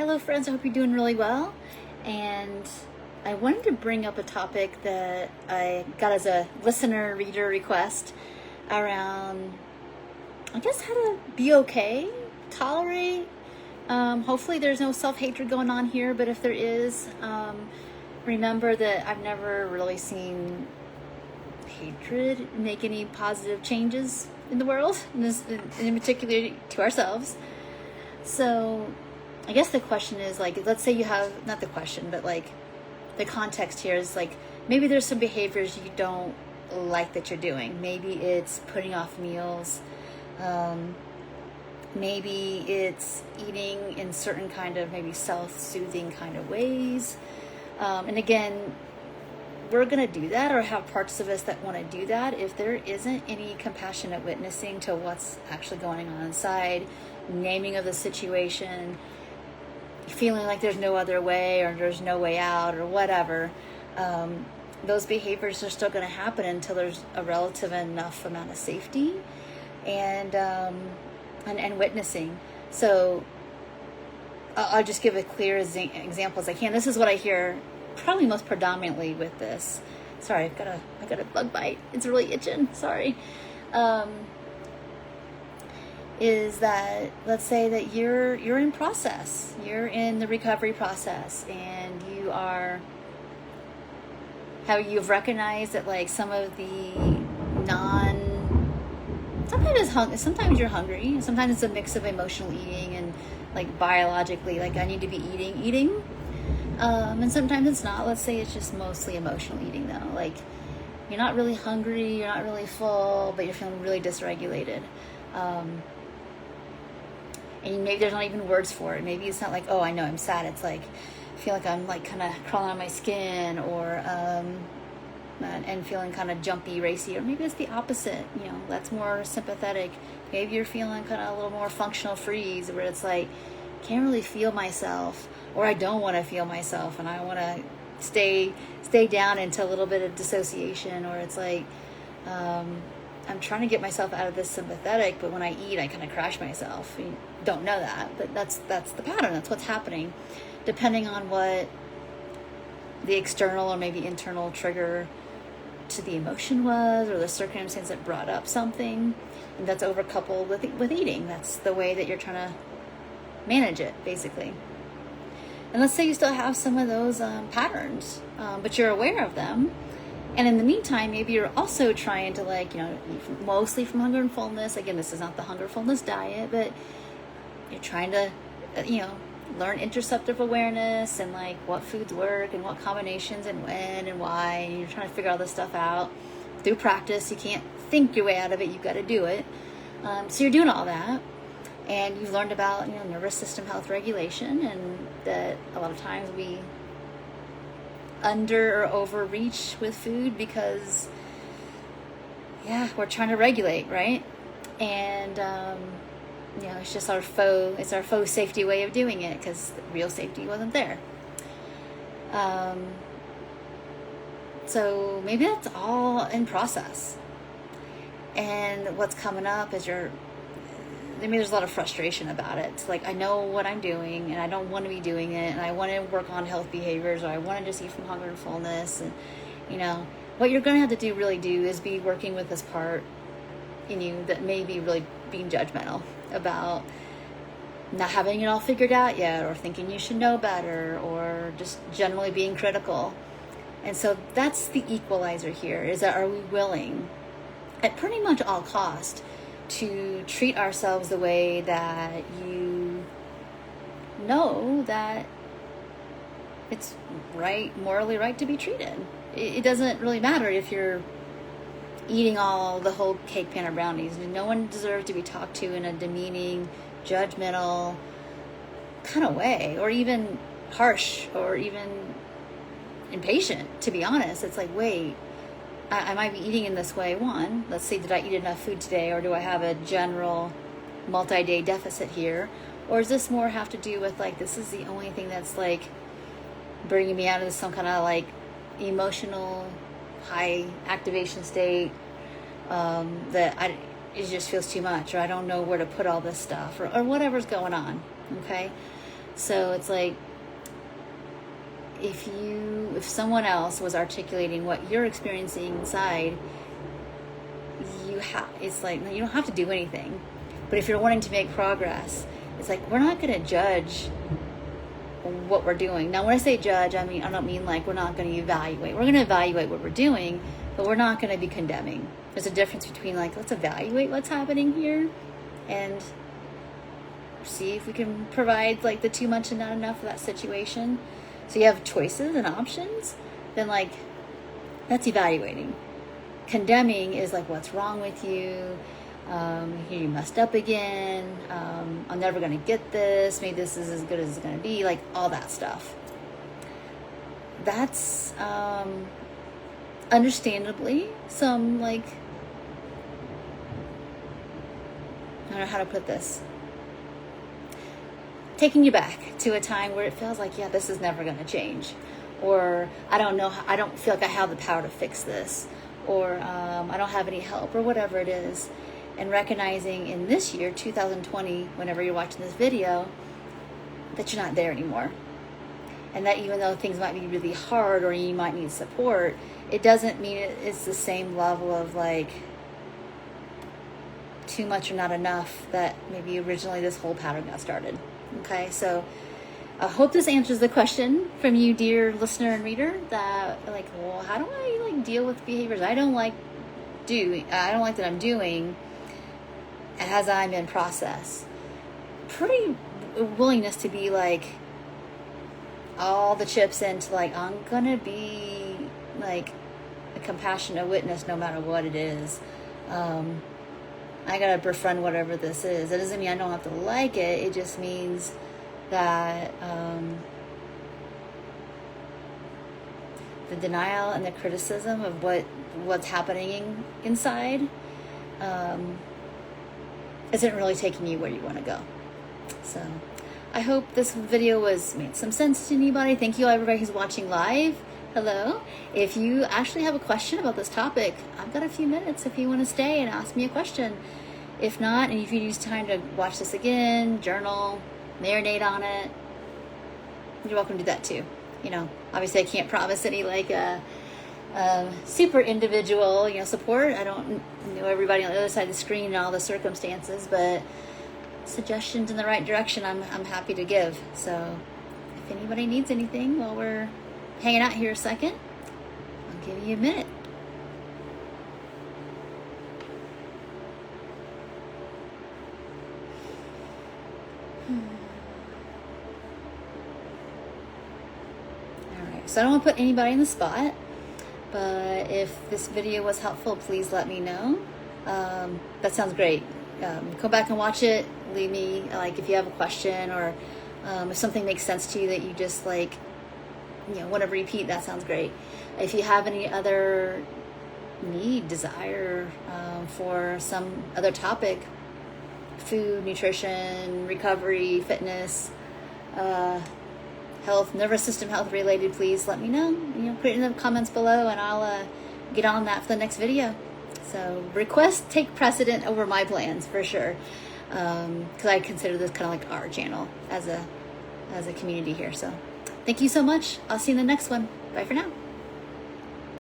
Hello friends, I hope you're doing really well. And I wanted to bring up a topic that I got as a listener reader request around, I guess, how to be okay, tolerate. Hopefully there's no self-hatred going on here, but if there is, remember that I've never really seen hatred make any positive changes in the world, in particular to ourselves. So I guess the question is, like, let's say you have, not the question, but like the context here is like, maybe there's some behaviors you don't like that you're doing. Maybe it's putting off meals. Maybe it's eating in certain kind of maybe self-soothing kind of ways. And again, we're going to do that, or have parts of us that want to do that, if there isn't any compassionate witnessing to what's actually going on inside, naming of the situation, feeling like there's no other way or there's no way out or whatever. Those behaviors are still going to happen until there's a relative enough amount of safety and witnessing. So I'll just give a clear example as I can. This is what I hear probably most predominantly with this. Sorry, I got a bug bite. It's really itching. Sorry. Is that, let's say that you're in process, you're in the recovery process, and you've recognized that like some of the sometimes you're hungry, sometimes it's a mix of emotional eating and like biologically, like I need to be eating, and sometimes it's not. Let's say it's just mostly emotional eating though, like you're not really hungry, you're not really full, but you're feeling really dysregulated. And maybe there's not even words for it. Maybe it's not like, oh, I know I'm sad. It's like, I feel like I'm like kind of crawling on my skin, or and feeling kind of jumpy, racy. Or maybe it's the opposite. That's more sympathetic. Maybe you're feeling kind of a little more functional freeze, where it's like, can't really feel myself, or I don't want to feel myself, and I want to stay down into a little bit of dissociation, or it's like, I'm trying to get myself out of this sympathetic, but when I eat, I kind of crash myself. You don't know that, but that's the pattern. That's what's happening, depending on what the external or maybe internal trigger to the emotion was, or the circumstance that brought up something, and that's overcoupled with eating. That's the way that you're trying to manage it, basically. And let's say you still have some of those patterns, but you're aware of them. And in the meantime, maybe you're also trying to eat mostly from hunger and fullness. Again, this is not the hunger fullness diet, but you're trying to, learn interoceptive awareness and like what foods work and what combinations and when and why. And you're trying to figure all this stuff out through practice. You can't think your way out of it. You've got to do it. So you're doing all that. And you've learned about, nervous system health regulation, and that a lot of times we under or overreach with food because we're trying to regulate, right? And it's just our faux safety way of doing it, because real safety wasn't there. So maybe that's all in process, and what's coming up is there's a lot of frustration about it. It's like, I know what I'm doing and I don't want to be doing it, and I want to work on health behaviors, or I want to just eat from hunger and fullness. And what you're going to have to really do is be working with this part in you that may be really being judgmental about not having it all figured out yet, or thinking you should know better, or just generally being critical. And so that's the equalizer here, is that, are we willing at pretty much all cost to treat ourselves the way that you know that it's right, morally right to be treated? It doesn't really matter if you're eating the whole cake pan of brownies. No one deserves to be talked to in a demeaning, judgmental kind of way, or even harsh, or even impatient, to be honest. It's like, wait, I might be eating in this way. One, let's see, did I eat enough food today, or do I have a general multi-day deficit here? Or does this more have to do with like, this is the only thing that's like bringing me out of some kind of like emotional high activation state, that it just feels too much, or I don't know where to put all this stuff, or whatever's going on. Okay. So it's like, if someone else was articulating what you're experiencing inside, it's like, you don't have to do anything. But if you're wanting to make progress, it's like, we're not going to judge what we're doing. Now, when I say judge, I don't mean like we're not going to evaluate. We're going to evaluate what we're doing, but we're not going to be condemning. There's a difference between like, let's evaluate what's happening here and see if we can provide like the too much and not enough for that situation. So you have choices and options. Then like, that's evaluating. Condemning is like, what's wrong with you? You messed up again. I'm never going to get this. Maybe this is as good as it's going to be. Like all that stuff. That's understandably some like, I don't know how to put this, taking you back to a time where it feels like, yeah, this is never going to change. Or I don't feel like I have the power to fix this. Or I don't have any help, or whatever it is. And recognizing in this year, 2020, whenever you're watching this video, that you're not there anymore. And that even though things might be really hard or you might need support, it doesn't mean it's the same level of like too much or not enough that maybe originally this whole pattern got started. Okay, so I hope this answers the question from you, dear listener and reader, that like, well, how do I like deal with behaviors I don't like that I'm doing as I'm in process? Pretty willingness to be like all the chips into like, I'm gonna be like a compassionate witness no matter what it is. I gotta befriend whatever this is. It doesn't mean I don't have to like it. It just means that the denial and the criticism of what's happening inside isn't really taking you where you want to go. So I hope this video made some sense to anybody. Thank you everybody who's watching live. Hello. If you actually have a question about this topic, I've got a few minutes if you want to stay and ask me a question. If not, and if you use time to watch this again, journal, marinate on it, you're welcome to do that too. Obviously I can't promise any like super individual, support. I don't know everybody on the other side of the screen and all the circumstances, but suggestions in the right direction I'm happy to give. So if anybody needs anything while we're hanging out here a second, I'll give you a minute. So I don't want to put anybody in the spot, but if this video was helpful, please let me know. That sounds great. Go back and watch it. Leave me, like, if you have a question or if something makes sense to you that you just, like, want to repeat, that sounds great. If you have any other desire for some other topic, food, nutrition, recovery, fitness, health, nervous system health related, please let me know. Put it in the comments below and I'll get on that for the next video. So requests take precedent over my plans for sure, because I consider this kind of like our channel as a community here. So thank you so much. I'll see you in the next one. Bye for now.